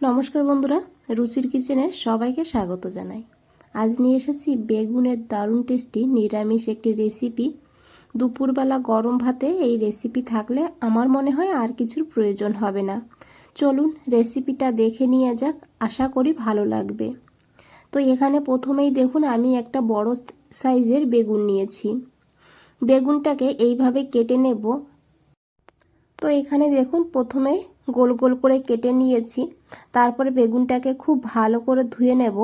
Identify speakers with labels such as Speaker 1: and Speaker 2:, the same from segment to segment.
Speaker 1: নমস্কার বন্ধুরা, রুচির কিচেনে সবাইকে স্বাগত জানাই। আজ নিয়ে এসেছি বেগুনের দারুণ টেস্টি নিরামিষ একটি রেসিপি। দুপুরবেলা গরম ভাতে এই রেসিপি থাকলে আমার মনে হয় আর কিছুর প্রয়োজন হবে না। চলুন রেসিপিটা দেখে নিয়ে যাক, আশা করি ভালো লাগবে। তো এখানে প্রথমেই দেখুন আমি একটা বড় সাইজের বেগুন নিয়েছি। বেগুনটাকে এইভাবে কেটে নেব। তো এখানে দেখুন প্রথমে গোল গোল করে কেটে নিয়েছি। তারপরে বেগুনটাকে খুব ভালো করে ধুয়ে নেব।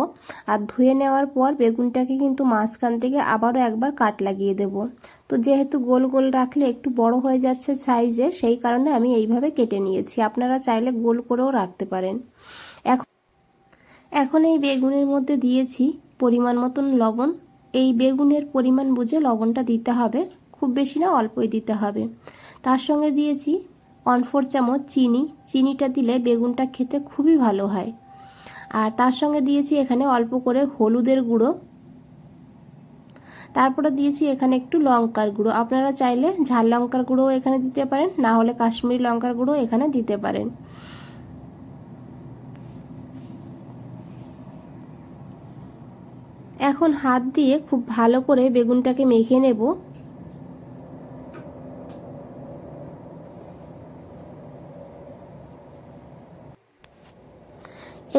Speaker 1: আর ধুয়ে নেওয়ার পর বেগুনটাকে কিন্তু মাঝখান থেকে আবারও একবার কাট লাগিয়ে দেব। তো যেহেতু গোল গোল রাখলে একটু বড় হয়ে যাচ্ছে সাইজে, সেই কারণে আমি এইভাবে কেটে নিয়েছি। আপনারা চাইলে গোল করেও রাখতে পারেন। এখন এই বেগুনের মধ্যে দিয়েছি পরিমাণ মতন লবণ। এই বেগুনের পরিমাণ বুঝে লবণটা দিতে হবে, খুব বেশি না, অল্পই দিতে হবে। তার সঙ্গে দিয়েছি 1/4 চামচ চিনি। চিনিটা দিলে বেগুনটা খেতে খুবই ভালো হয়। আর তার সঙ্গে দিয়েছি এখানে অল্প করে হলুদের গুঁড়ো। তারপরে দিয়েছি এখানে একটু লঙ্কার গুঁড়ো। আপনারা চাইলে ঝাল লঙ্কার গুঁড়োও এখানে দিতে পারেন, না হলে কাশ্মীরি লঙ্কার গুঁড়ো এখানে দিতে পারেন। এখন হাত দিয়ে খুব ভালো করে বেগুনটাকে মেখে নেব।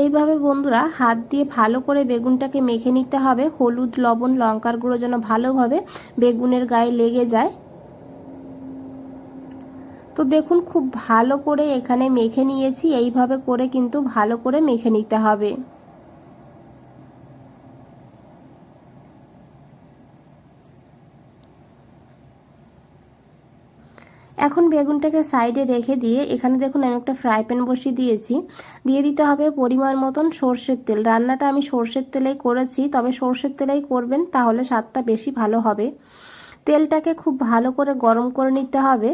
Speaker 1: এইভাবে বন্ধুরা হাত দিয়ে ভালো করে বেগুনটাকে মেখে নিতে হবে। হলুদ, লবণ, লঙ্কার গুঁড়ো যেন ভালোভাবে বেগুনের গায়ে লেগে যায়। তো দেখুন খুব ভালো করে এখানে মেখে নিয়েছি। এইভাবে করে কিন্তু ভালো করে মেখে নিতে হবে। এখন বেগুনটাকে সাইডে রেখে দিয়ে এখানে দেখুন আমি একটা ফ্রাই প্যান বসিয়ে দিয়েছি। দিয়ে দিতে হবে পরিমাণ মতন সর্ষের তেল। রান্নাটা আমি সর্ষের তেলেই করেছি, তবে সর্ষের তেলেই করবেন, তাহলে স্বাদটা বেশি ভালো হবে। তেলটাকে খুব ভালো করে গরম করে নিতে হবে।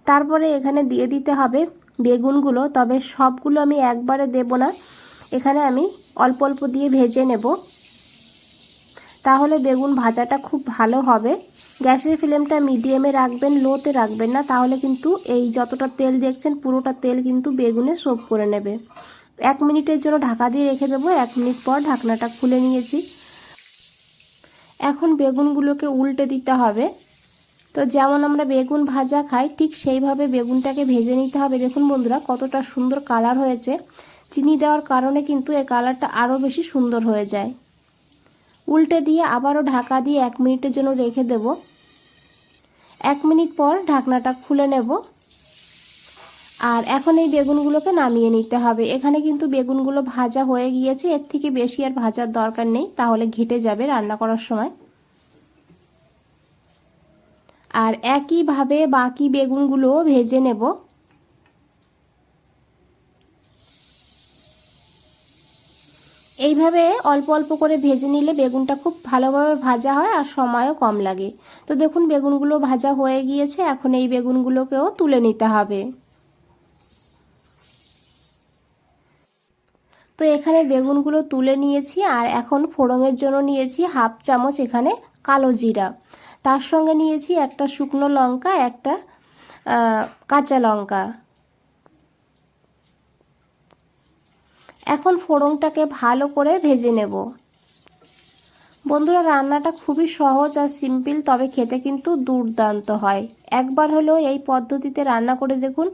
Speaker 1: তারপরে এখানে দিয়ে দিতে হবে বেগুনগুলো, তবে সবগুলো আমি একবারে দেব না, এখানে আমি অল্প অল্প দিয়ে ভেজে নেব, তাহলে বেগুন ভাজাটা খুব ভালো হবে। গ্যাসের ফ্লেমটা মিডিয়ামে রাখবেন, লোতে রাখবেন না, তাহলে কিন্তু এই যতটা তেল দেখছেন পুরোটা তেল কিন্তু বেগুনে সোপ করে নেবে। 1 মিনিটের জন্য ঢাকা দিয়ে রেখে দেবো। 1 মিনিট পর ঢাকনাটা খুলে নিয়েছি। এখন বেগুনগুলোকে উল্টে দিতে হবে। তো যেমন আমরা বেগুন ভাজা খাই ঠিক সেইভাবে বেগুনটাকে ভেজে নিতে হবে। দেখুন বন্ধুরা কতটা সুন্দর কালার হয়েছে। চিনি দেওয়ার কারণে কিন্তু এর কালারটা আরও বেশি সুন্দর হয়ে যায়। উল্টে দিয়ে আবারও ঢাকা দিয়ে 1 মিনিটের জন্য রেখে দেব। 1 মিনিট পর ঢাকনাটা খুলে নেব। আর এখন এই বেগুনগুলোকে নামিয়ে নিতে হবে। এখানে কিন্তু বেগুনগুলো ভাজা হয়ে গিয়েছে, এর থেকে বেশি আর ভাজার দরকার নেই, তাহলে ঘেটে যাবে রান্না করার সময়। আর একইভাবে বাকি বেগুনগুলোও ভেজে নেব। এইভাবে অল্প অল্প করে ভেজে নিলে বেগুনটা খুব ভালোভাবে ভাজা হয় আর সময়ও কম লাগে। তো দেখুন বেগুনগুলো ভাজা হয়ে গিয়েছে, এখন এই বেগুনগুলোকেও তুলে নিতে হবে। তো এখানে বেগুনগুলো তুলে নিয়েছি। আর এখন ফোড়নের জন্য নিয়েছি 1/2 চামচ এখানে কালো জিরা। তার সঙ্গে নিয়েছি একটা শুকনো লঙ্কা, একটা কাঁচা লঙ্কা। এখন ফোড়নটাকে ভালো করে ভেজে নেব। বন্ধুরা রান্নাটা খুবই সহজ আর সিম্পল, তবে খেতে কিন্তু দুর্দান্ত হয়। একবার হলেও এই পদ্ধতিতে রান্না করে দেখুন,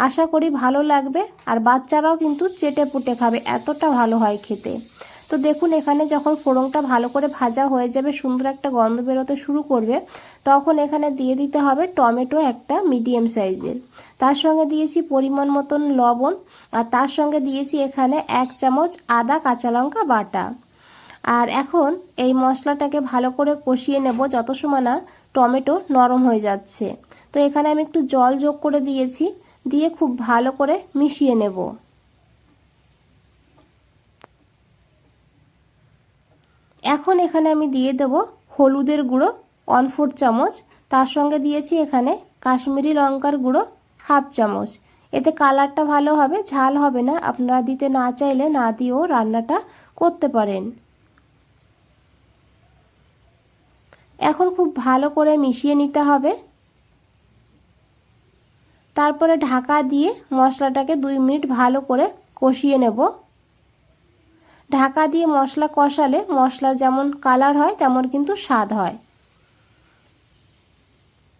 Speaker 1: আশা করি ভালো লাগবে। আর বাচ্চারাও কিন্তু চেটে পুটে খাবে, এতটা ভালো হয় খেতে। তো দেখুন এখানে যখন ফোড়নটা ভালো করে ভাজা হয়ে যাবে, সুন্দর একটা গন্ধ বেরোতে শুরু করবে, তখন এখানে দিয়ে দিতে হবে টমেটো একটা মিডিয়াম সাইজের। তার সঙ্গে দিয়েছি পরিমাণ মতন লবণ। আর তার সঙ্গে দিয়েছি এখানে 1 চামচ আদা কাঁচা লঙ্কা বাটা। আর এখন এই মশলাটাকে ভালো করে কষিয়ে নেব যত সময় না টমেটো নরম হয়ে যাচ্ছে। তো এখানে আমি একটু জল যোগ করে দিয়েছি, দিয়ে খুব ভালো করে মিশিয়ে নেব। এখন এখানে আমি দিয়ে দেব হলুদের গুঁড়ো 1/4 চামচ। তার সঙ্গে দিয়েছি এখানে কাশ্মীরি লঙ্কার গুঁড়ো 1/2 চামচ। এতে কালারটা ভালো হবে, ঝাল হবে না। আপনারা দিতে না চাইলে না দিয়েও রান্নাটা করতে পারেন। এখন খুব ভালো করে মিশিয়ে নিতে হবে। তারপরে ঢাকা দিয়ে মশলাটাকে 2 মিনিট ভালো করে কষিয়ে নেব। ঢাকা দিয়ে মশলা কষালে মশলার যেমন কালার হয় তেমন কিন্তু স্বাদ হয়।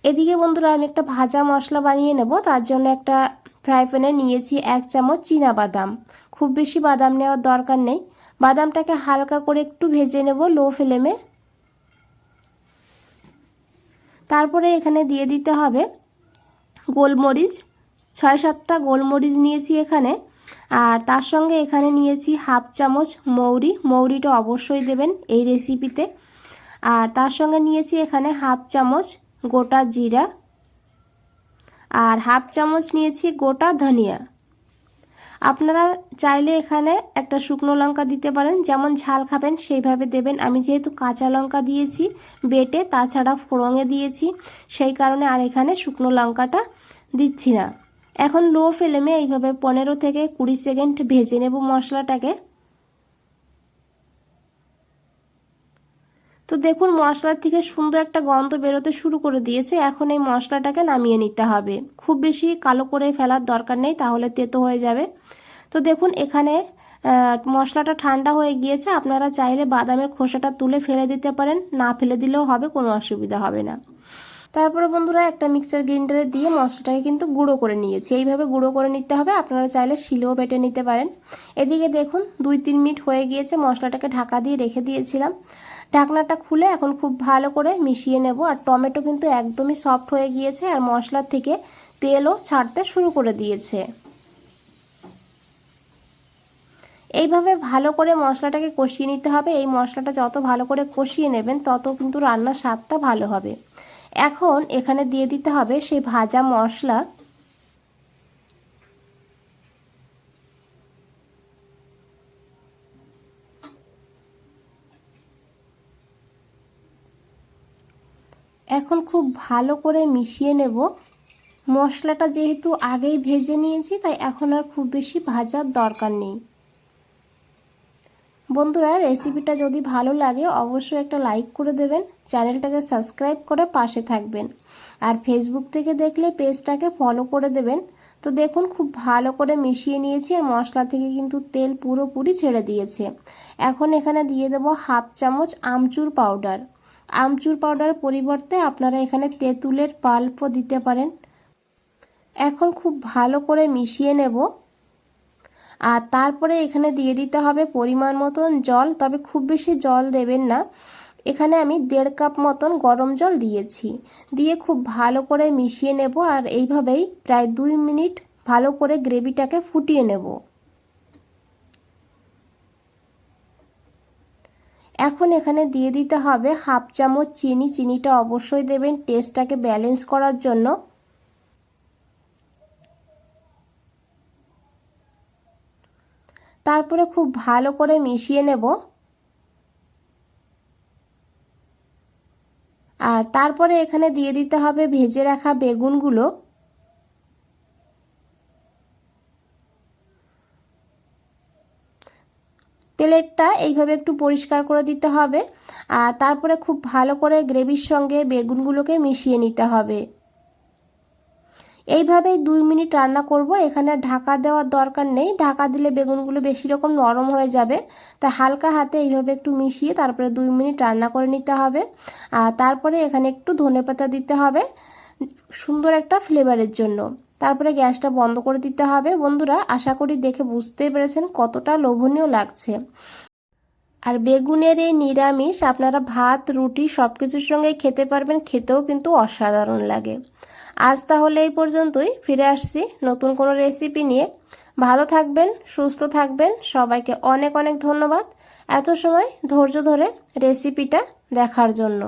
Speaker 1: এদিকে বন্ধুরা আমি একটা ভাজা মশলা বানিয়ে নেব। তার জন্য একটা ফ্রাই প্যানে নিয়েছি 1 চামচ চীনা বাদাম। খুব বেশি বাদাম নেওয়ার দরকার নেই। বাদামটাকে হালকা করে একটু ভেজে নেব লো ফ্লেমে। তারপরে এখানে দিয়ে দিতে হবে গোলমরিচ। 6-7টা গোলমরিচ নিয়েছি এখানে। আর তার সঙ্গে এখানে নিয়েছি 1/2 চামচ মৌরি। মৌরিটা অবশ্যই দেবেন এই রেসিপিতে। আর তার সঙ্গে নিয়েছি এখানে 1/2 চামচ গোটা জিরা আর 1/2 চামচ নিয়েছি গোটা ধনিয়া। আপনারা চাইলে এখানে একটা শুকনো লঙ্কা দিতে পারেন, যেমন ঝাল খাবেন সেইভাবে দেবেন। আমি যেহেতু কাঁচা লঙ্কা দিয়েছি বেটে, তাছাড়া ফোড়ঙে দিয়েছি, সেই কারণে আর এখানে শুকনো লঙ্কাটা দিচ্ছি না। এখন লো ফ্লেমে এইভাবে 15 থেকে 20 সেকেন্ড ভেজে নেব মশলাটাকে। তো দেখুন মশলার থেকে সুন্দর একটা গন্ধ বেরোতে শুরু করে দিয়েছে। এখন এই মশলাটাকে নামিয়ে নিতে হবে। খুব বেশি কালো করে ফেলার দরকার নেই, তাহলে তেতো হয়ে যাবে। তো দেখুন এখানে মশলাটা ঠান্ডা হয়ে গিয়েছে। আপনারা চাইলে বাদামের খোসাটা তুলে ফেলে দিতে পারেন, না ফেলে দিলেও হবে, কোনো অসুবিধা হবে না। তারপরে বন্ধুরা একটা মিক্সার গ্রাইন্ডারে দিয়ে মশলাটাকে কিন্তু গুঁড়ো করে নিয়েছি। এইভাবে গুঁড়ো করে নিতে হবে। আপনারা চাইলে শিলেও বেটে নিতে পারেন। এদিকে দেখুন 2-3 মিনিট হয়ে গিয়েছে, মশলাটাকে ঢাকা দিয়ে রেখে দিয়েছিলাম। ঢাকনাটা খুলে এখন খুব ভালো করে মিশিয়ে নেব। আর টমেটো কিন্তু একদমই সফট হয়ে গিয়েছে আর মশলার থেকে তেলও ছাড়তে শুরু করে দিয়েছে। এইভাবে ভালো করে মশলাটাকে কষিয়ে নিতে হবে। এই মশলাটা যত ভালো করে কষিয়ে নেবেন তত কিন্তু রান্নার স্বাদটা ভালো হবে। এখন এখানে দিয়ে দিতে হবে সেই ভাজা মশলা। এখন খুব ভালো করে মিশিয়ে নেব। মশলাটা যেহেতু আগেই ভেজে নিয়েছি তাই এখন আর খুব বেশি ভাজার দরকার নেই। বন্ধুরা রেসিপিটা যদি ভালো লাগে অবশ্যই একটা লাইক করে দেবেন, চ্যানেলটাকে সাবস্ক্রাইব করে পাশে থাকবেন। আর ফেসবুক থেকে দেখলে পেজটাকে ফলো করে দেবেন। তো দেখুন খুব ভালো করে মিশিয়ে নিয়েছি আর মশলা থেকে কিন্তু তেল পুরোপুরি ছেড়ে দিয়েছে। এখন এখানে দিয়ে দেব 1/2 চামচ আমচুর পাউডার। আমচুর পাউডার পরিবর্তে আপনারা এখানে তেঁতুলের পাল্পও দিতে পারেন। এখন খুব ভালো করে মিশিয়ে নেব। আর তারপরে এখানে দিয়ে দিতে হবে পরিমাণ মতন জল, তবে খুব বেশি জল দেবেন না। এখানে আমি 1.5 কাপ মতন গরম জল দিয়েছি। দিয়ে খুব ভালো করে মিশিয়ে নেব আর এইভাবেই প্রায় 2 মিনিট ভালো করে গ্রেভিটাকে ফুটিয়ে নেব। এখন এখানে দিয়ে দিতে হবে 1/2 চামচ চিনি। চিনিটা অবশ্যই দেবেন টেস্টটাকে ব্যালেন্স করার জন্য। তারপরে খুব ভালো করে মিশিয়ে নেব। আর তারপরে এখানে দিয়ে দিতে হবে ভেজে রাখা বেগুনগুলো। প্লেটটা এইভাবে একটু পরিষ্কার করে দিতে হবে। আর তারপরে খুব ভালো করে গ্রেভির সঙ্গে বেগুনগুলোকে মিশিয়ে নিতে হবে। এইভাবেই 2 মিনিট রান্না করব। এখানে ঢাকা দেওয়ার দরকার নেই, ঢাকা দিলে বেগুনগুলো বেশি রকম নরম হয়ে যাবে। তাই হালকা হাতে এইভাবে একটু মিশিয়ে তারপরে 2 মিনিট রান্না করে নিতে হবে। আর তারপরে এখানে একটু ধনেপাতা দিতে হবে সুন্দর একটা ফ্লেভারের জন্য। তারপরে গ্যাসটা বন্ধ করে দিতে হবে। বন্ধুরা আশা করি দেখে বুঝতেই পেরেছেন কতটা লোভনীয় লাগছে। আর বেগুনের এই নিরামিষ আপনারা ভাত রুটি সব কিছুর সঙ্গেই খেতে পারবেন, খেতেও কিন্তু অসাধারণ লাগে। আজ তাহলে এই পর্যন্তই, ফিরে আসছি নতুন কোনো রেসিপি নিয়ে। ভালো থাকবেন, সুস্থ থাকবেন। সবাইকে অনেক অনেক ধন্যবাদ এত সময় ধৈর্য ধরে রেসিপিটা দেখার জন্য।